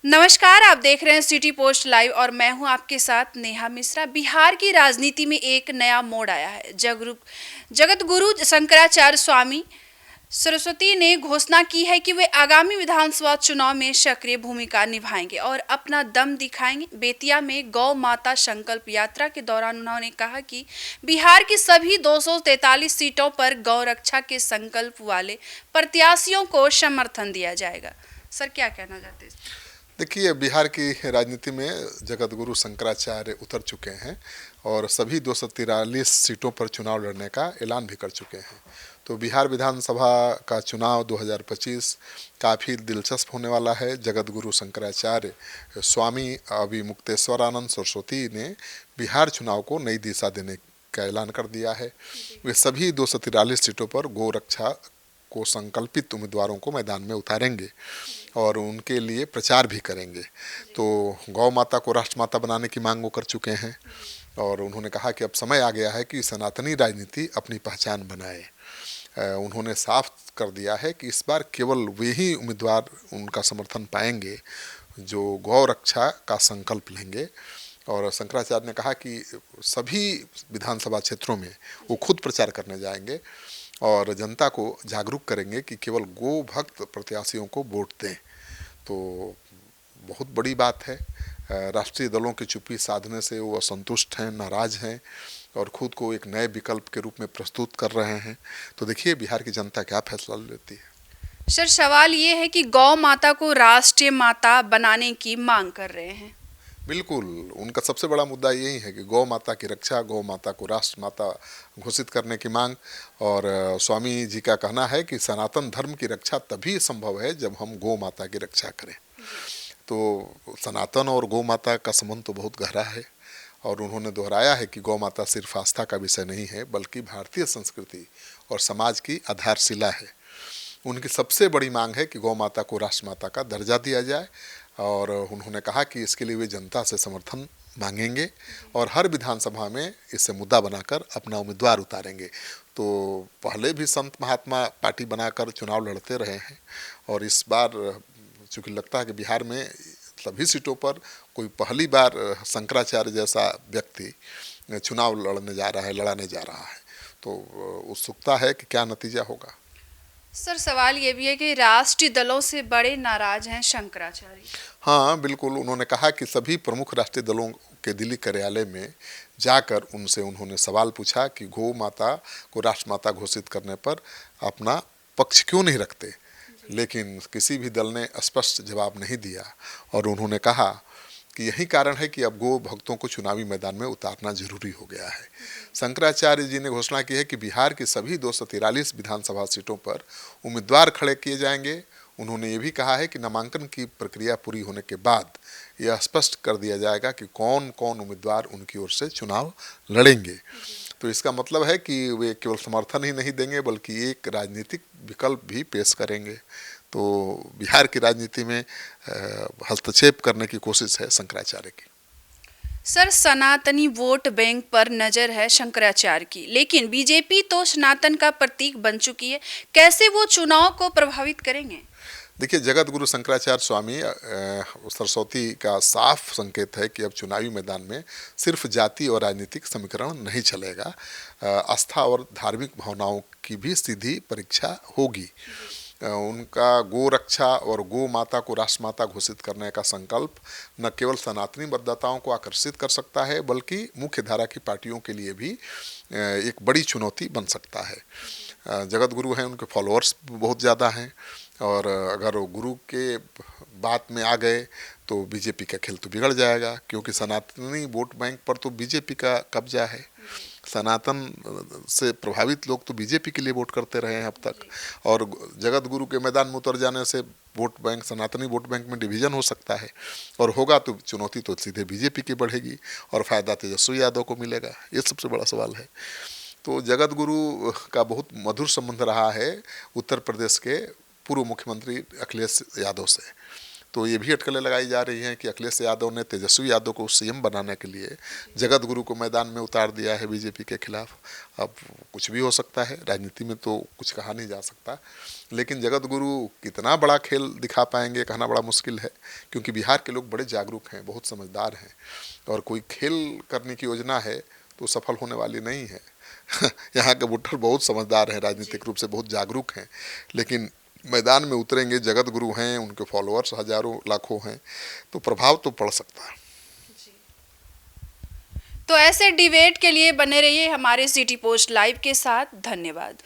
नमस्कार, आप देख रहे हैं सिटी पोस्ट लाइव और मैं हूं आपके साथ नेहा मिश्रा। बिहार की राजनीति में एक नया मोड़ आया है। जगत गुरु शंकराचार्य स्वामी सरस्वती ने घोषणा की है कि वे आगामी विधानसभा चुनाव में सक्रिय भूमिका निभाएंगे और अपना दम दिखाएंगे। बेतिया में गौ माता संकल्प यात्रा के दौरान उन्होंने कहा कि बिहार की सभी 243 सीटों पर गौ रक्षा के संकल्प वाले प्रत्याशियों को समर्थन दिया जाएगा। सर, क्या कहना चाहते हैं? देखिए, बिहार की राजनीति में जगत गुरु शंकराचार्य उतर चुके हैं और सभी 243 सीटों पर चुनाव लड़ने का ऐलान भी कर चुके हैं। तो बिहार विधानसभा का चुनाव 2025 काफ़ी दिलचस्प होने वाला है। जगत गुरु शंकराचार्य स्वामी अभिमुक्तेश्वरानंद सरस्वती ने बिहार चुनाव को नई दिशा देने का ऐलान कर दिया है। वे सभी 243 सीटों पर गौ रक्षा को संकल्पित उम्मीदवारों को मैदान में उतारेंगे और उनके लिए प्रचार भी करेंगे। तो गौ माता को राष्ट्रमाता बनाने की मांग वो कर चुके हैं और उन्होंने कहा कि अब समय आ गया है कि सनातनी राजनीति अपनी पहचान बनाए। उन्होंने साफ कर दिया है कि इस बार केवल वे ही उम्मीदवार उनका समर्थन पाएंगे जो गौ रक्षा का संकल्प लेंगे। और शंकराचार्य ने कहा कि सभी विधानसभा क्षेत्रों में वो खुद प्रचार करने जाएंगे और जनता को जागरूक करेंगे कि केवल गो भक्त प्रत्याशियों को वोट दें। तो बहुत बड़ी बात है। राष्ट्रीय दलों की चुप्पी साधने से वो असंतुष्ट हैं, नाराज हैं और खुद को एक नए विकल्प के रूप में प्रस्तुत कर रहे हैं। तो देखिए बिहार की जनता क्या फैसला लेती है। सर, सवाल ये है कि गौ माता को राष्ट्रीय माता बनाने की मांग कर रहे हैं। बिल्कुल, उनका सबसे बड़ा मुद्दा यही है कि गौ माता की रक्षा, गौ माता को राष्ट्र माता घोषित करने की मांग। और स्वामी जी का कहना है कि सनातन धर्म की रक्षा तभी संभव है जब हम गौ माता की रक्षा करें। तो सनातन और गौ माता का संबंध तो बहुत गहरा है और उन्होंने दोहराया है कि गौ माता सिर्फ आस्था का विषय नहीं है बल्कि भारतीय संस्कृति और समाज की आधारशिला है। उनकी सबसे बड़ी मांग है कि गौ माता को राष्ट्रमाता का दर्जा दिया जाए और उन्होंने कहा कि इसके लिए वे जनता से समर्थन मांगेंगे और हर विधानसभा में इसे मुद्दा बनाकर अपना उम्मीदवार उतारेंगे। तो पहले भी संत महात्मा पार्टी बनाकर चुनाव लड़ते रहे हैं और इस बार चूँकि लगता है कि बिहार में सभी सीटों पर कोई पहली बार शंकराचार्य जैसा व्यक्ति चुनाव लड़ाने जा रहा है। तो उत्सुकता है कि क्या नतीजा होगा। सर, सवाल ये भी है कि राष्ट्रीय दलों से बड़े नाराज हैं शंकराचार्य। हाँ बिल्कुल, उन्होंने कहा कि सभी प्रमुख राष्ट्रीय दलों के दिल्ली कार्यालय में जाकर उन्होंने सवाल पूछा कि गौ माता को राष्ट्रमाता घोषित करने पर अपना पक्ष क्यों नहीं रखते, लेकिन किसी भी दल ने स्पष्ट जवाब नहीं दिया। और उन्होंने कहा कि यही कारण है कि अब गो भक्तों को चुनावी मैदान में उतारना जरूरी हो गया है। शंकराचार्य जी ने घोषणा की है कि बिहार की सभी 243 विधानसभा सीटों पर उम्मीदवार खड़े किए जाएंगे। उन्होंने ये भी कहा है कि नामांकन की प्रक्रिया पूरी होने के बाद यह स्पष्ट कर दिया जाएगा कि कौन कौन उम्मीदवार उनकी ओर से चुनाव लड़ेंगे। तो इसका मतलब है कि वे केवल समर्थन ही नहीं देंगे बल्कि एक राजनीतिक विकल्प भी पेश करेंगे। तो बिहार की राजनीति में हस्तक्षेप करने की कोशिश है शंकराचार्य की। सर, सनातनी वोट बैंक पर नजर है शंकराचार्य की, लेकिन बीजेपी तो सनातन का प्रतीक बन चुकी है। कैसे वो चुनाव को प्रभावित करेंगे? देखिए, जगत गुरु शंकराचार्य स्वामी सरस्वती का साफ संकेत है कि अब चुनावी मैदान में सिर्फ जाति और राजनीतिक समीकरण नहीं चलेगा, आस्था और धार्मिक भावनाओं की भी सीधी परीक्षा होगी। उनका गो रक्षा और गो माता को राष्ट्रमाता घोषित करने का संकल्प न केवल सनातनी मतदाताओं को आकर्षित कर सकता है बल्कि मुख्य धारा की पार्टियों के लिए भी एक बड़ी चुनौती बन सकता है। जगत गुरु हैं, उनके फॉलोअर्स बहुत ज़्यादा हैं और अगर वो गुरु के बात में आ गए तो बीजेपी का खेल तो बिगड़ जाएगा, क्योंकि सनातनी वोट बैंक पर तो बीजेपी का कब्जा है। सनातन से प्रभावित लोग तो बीजेपी के लिए वोट करते रहे हैं अब तक, और जगत गुरु के मैदान में उतर जाने से वोट बैंक, सनातनी वोट बैंक में डिवीजन हो सकता है और होगा तो चुनौती तो सीधे बीजेपी की बढ़ेगी और फायदा तेजस्वी यादव को मिलेगा। ये सबसे बड़ा सवाल है। तो जगत गुरु का बहुत मधुर संबंध रहा है उत्तर प्रदेश के पूर्व मुख्यमंत्री अखिलेश यादव से। तो ये भी अटकलें लगाई जा रही हैं कि अखिलेश यादव ने तेजस्वी यादव को सीएम बनाने के लिए जगत गुरु को मैदान में उतार दिया है बीजेपी के खिलाफ। अब कुछ भी हो सकता है, राजनीति में तो कुछ कहा नहीं जा सकता, लेकिन जगत गुरु कितना बड़ा खेल दिखा पाएंगे कहना बड़ा मुश्किल है, क्योंकि बिहार के लोग बड़े जागरूक हैं, बहुत समझदार हैं, और कोई खेल करने की योजना है तो सफल होने वाली नहीं है। यहाँ के वोटर बहुत समझदार हैं, राजनीतिक रूप से बहुत जागरूक हैं, लेकिन मैदान में उतरेंगे, जगत गुरु हैं, उनके फॉलोअर्स हजारों लाखों हैं, तो प्रभाव तो पड़ सकता है। तो ऐसे डिबेट के लिए बने रहिए हमारे सिटी पोस्ट लाइव के साथ। धन्यवाद।